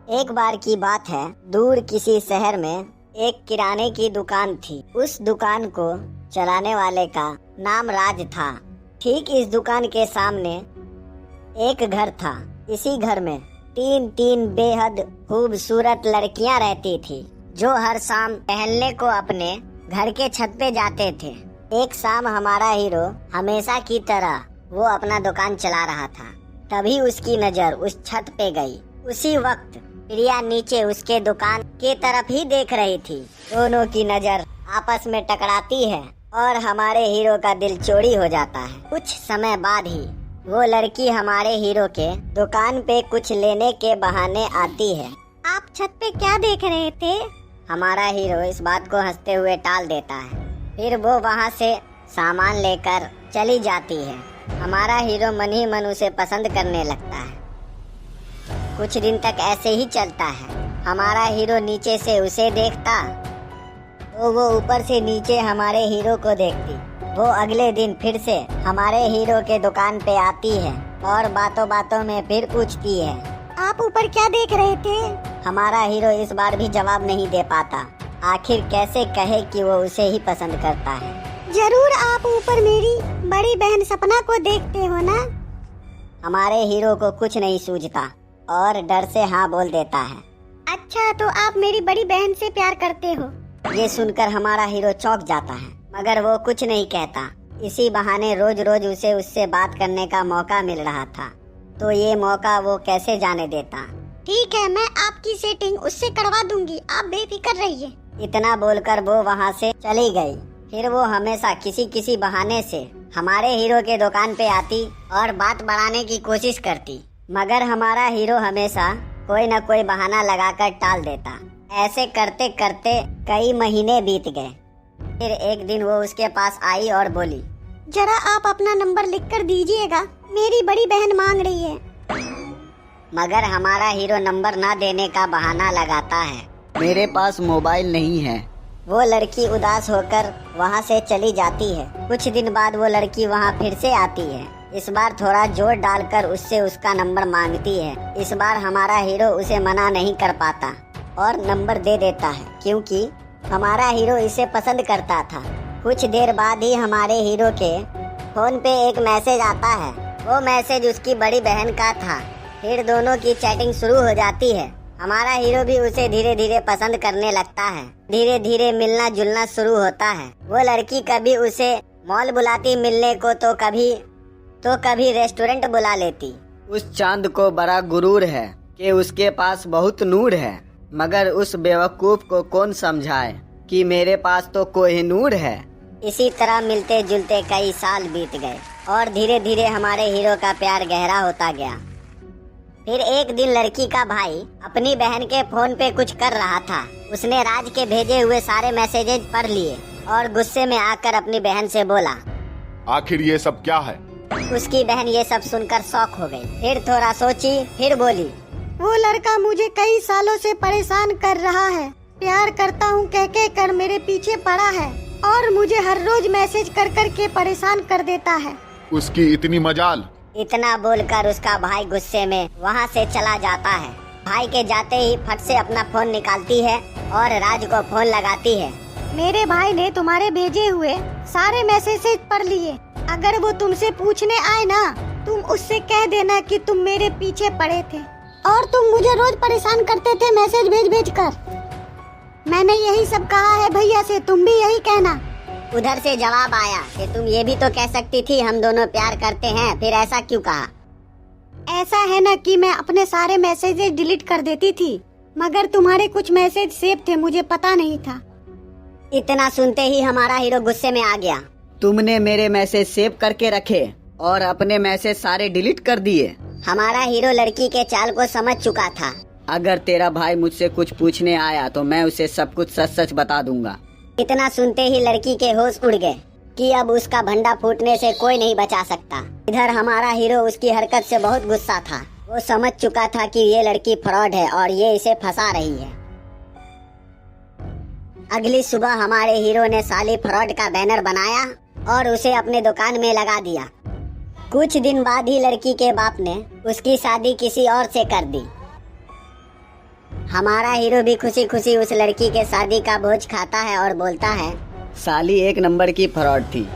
एक बार की बात है, दूर किसी शहर में एक किराने की दुकान थी। उस दुकान को चलाने वाले का नाम राज था। ठीक इस दुकान के सामने एक घर था। इसी घर में तीन बेहद खूबसूरत लड़कियां रहती थी, जो हर शाम टहलने को अपने घर के छत पे जाते थे। एक शाम हमारा हीरो हमेशा की तरह वो अपना दुकान चला रहा था। तभी उसकी नजर उस छत पे गई। उसी वक्त प्रिया नीचे उसके दुकान के तरफ ही देख रही थी। दोनों की नजर आपस में टकराती है और हमारे हीरो का दिल चोरी हो जाता है। कुछ समय बाद ही वो लड़की हमारे हीरो के दुकान पे कुछ लेने के बहाने आती है। आप छत पे क्या देख रहे थे? हमारा हीरो इस बात को हंसते हुए टाल देता है। फिर वो वहाँ से सामान लेकर चली जाती है। हमारा हीरो मन ही मन उसे पसंद करने लगता है। कुछ दिन तक ऐसे ही चलता है। हमारा हीरो नीचे से उसे देखता तो वो ऊपर से नीचे हमारे हीरो को देखती। वो अगले दिन फिर से हमारे हीरो के दुकान पे आती है और बातों बातों में फिर पूछती है, आप ऊपर क्या देख रहे थे? हमारा हीरो इस बार भी जवाब नहीं दे पाता। आखिर कैसे कहे कि वो उसे ही पसंद करता है। जरूर आप ऊपर मेरी बड़ी बहन सपना को देखते हो ना? हमारे हीरो को कुछ नहीं सूझता और डर से हाँ बोल देता है। अच्छा, तो आप मेरी बड़ी बहन से प्यार करते हो? ये सुनकर हमारा हीरो चौंक जाता है, मगर वो कुछ नहीं कहता। इसी बहाने रोज रोज उसे उससे बात करने का मौका मिल रहा था, तो ये मौका वो कैसे जाने देता। ठीक है, मैं आपकी सेटिंग उससे करवा दूंगी, आप बेफिक्र रहिए। इतना बोलकर वो वहाँ से चली गई। फिर वो हमेशा किसी बहाने से हमारे हीरो के दुकान पे आती और बात बढ़ाने की कोशिश करती, मगर हमारा हीरो हमेशा कोई न कोई बहाना लगाकर टाल देता। ऐसे करते करते कई महीने बीत गए। फिर एक दिन वो उसके पास आई और बोली, जरा आप अपना नंबर लिख कर दीजिएगा, मेरी बड़ी बहन मांग रही है। मगर हमारा हीरो नंबर ना देने का बहाना लगाता है। मेरे पास मोबाइल नहीं है। वो लड़की उदास होकर वहाँ से चली जाती है। कुछ दिन बाद वो लड़की वहाँ फिर से आती है। इस बार थोड़ा जोर डालकर उससे उसका नंबर मांगती है। इस बार हमारा हीरो उसे मना नहीं कर पाता और नंबर दे देता है, क्योंकि हमारा हीरो इसे पसंद करता था। कुछ देर बाद ही हमारे हीरो के फोन पे एक मैसेज आता है। वो मैसेज उसकी बड़ी बहन का था। फिर दोनों की चैटिंग शुरू हो जाती है। हमारा हीरो भी उसे धीरे धीरे पसंद करने लगता है। धीरे धीरे मिलना जुलना शुरू होता है। वो लड़की कभी उसे मॉल बुलाती मिलने को, तो कभी रेस्टोरेंट बुला लेती। उस चांद को बड़ा गुरूर है कि उसके पास बहुत नूर है, मगर उस बेवकूफ को कौन समझाए कि मेरे पास तो कोहिनूर है। इसी तरह मिलते जुलते कई साल बीत गए और धीरे धीरे हमारे हीरो का प्यार गहरा होता गया। फिर एक दिन लड़की का भाई अपनी बहन के फोन पे कुछ कर रहा था। उसने राज के भेजे हुए सारे मैसेजेज पढ़ लिए और गुस्से में आकर अपनी बहन से बोला, आखिर ये सब क्या है? उसकी बहन ये सब सुनकर शॉक हो गई। फिर थोड़ा सोची, फिर बोली, वो लड़का मुझे कई सालों से परेशान कर रहा है। प्यार करता हूँ कह कर मेरे पीछे पड़ा है और मुझे हर रोज मैसेज कर कर के परेशान कर देता है। उसकी इतनी मजाल। इतना बोलकर उसका भाई गुस्से में वहाँ से चला जाता है। भाई के जाते ही फट से अपना फोन निकालती है और राज को फोन लगाती है। मेरे भाई ने तुम्हारे भेजे हुए सारे मैसेजेस पढ़ लिए। अगर वो तुमसे पूछने आए ना, तुम उससे कह देना कि तुम मेरे पीछे पड़े थे और तुम मुझे रोज परेशान करते थे मैसेज भेज कर। मैंने यही सब कहा है भैया से, तुम भी यही कहना। उधर से जवाब आया कि तुम ये भी तो कह सकती थी हम दोनों प्यार करते हैं, फिर ऐसा क्यों कहा? ऐसा है ना कि मैं अपने सारे मैसेजेस डिलीट कर देती थी, मगर तुम्हारे कुछ मैसेज सेव थे, मुझे पता नहीं था। इतना सुनते ही हमारा हीरो गुस्से में आ गया। तुमने मेरे मैसेज सेव करके रखे और अपने मैसेज सारे डिलीट कर दिए। हमारा हीरो लड़की के चाल को समझ चुका था। अगर तेरा भाई मुझसे कुछ पूछने आया तो मैं उसे सब कुछ सच सच बता दूंगा। इतना सुनते ही लड़की के होश उड़ गए कि अब उसका भंडा फूटने से कोई नहीं बचा सकता। इधर हमारा हीरो उसकी हरकत से बहुत गुस्सा था। वो समझ चुका था कि ये लड़की फ्रॉड है और ये इसे फंसा रही है। अगली सुबह हमारे हीरो ने साली फ्रॉड का बैनर बनाया और उसे अपने दुकान में लगा दिया। कुछ दिन बाद ही लड़की के बाप ने उसकी शादी किसी और से कर दी। हमारा हीरो भी खुशी खुशी उस लड़की के शादी का भोज खाता है और बोलता है, साली एक नंबर की फ्रॉड थी।